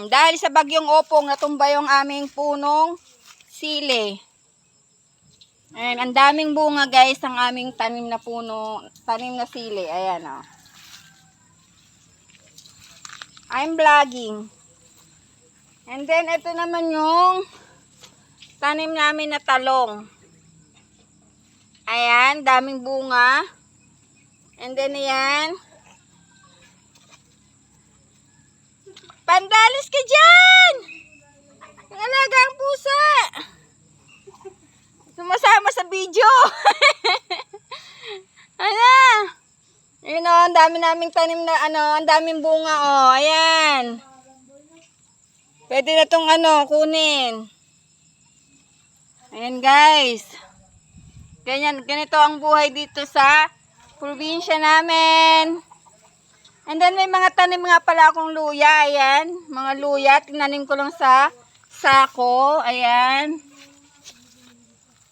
Dahil sa bagyong Opong, natumba yung aming punong sili. Ayan, ang daming bunga guys, ang aming tanim na puno, tanim na sili. Ayan o. I'm vlogging. And then, ito naman yung tanim namin na talong. Ayan, daming bunga. And then, ayan. Pandalis ka dyan! Yung alagang pusa! Sumasama sa video. Ano? Yun o, ang dami naming tanim na ang daming bunga o. Ayan. Pwede na itong kunin. Ayan guys. Ganito ang buhay dito sa probinsya namin. And then may mga tanim nga pala akong luya. Ayan. Mga luya. Tinanim ko lang sa sako. Ayan.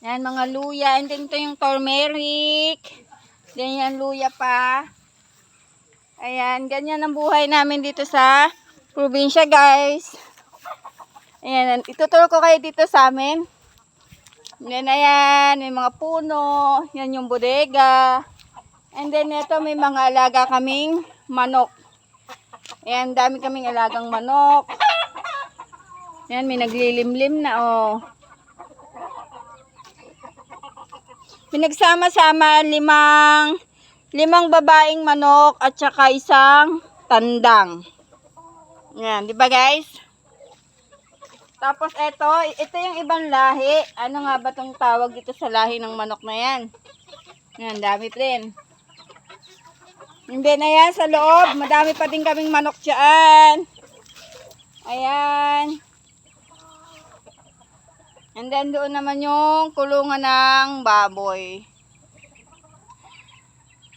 Ayan mga luya. And then ito yung turmeric. Then yan luya pa. Ayan. Ganyan ang buhay namin dito sa probinsya guys. Ayan. Ituturo ko kayo dito sa amin. Yan, ayan, may mga puno, yan yung bodega. And then ito may mga alaga kaming manok. Ayan, dami kaming alagang manok. Ayan, may naglilimlim na oh. Pinagsama-sama limang babaeng manok at saka isang tandang. Ayan, di ba guys? Tapos ito yung ibang lahi. Ano nga ba itong tawag dito sa lahi ng manok na yan? Yan, dami din. And then, ayan, sa loob, madami pa din kaming manok dyan. Ayan. And then, doon naman yung kulungan ng baboy.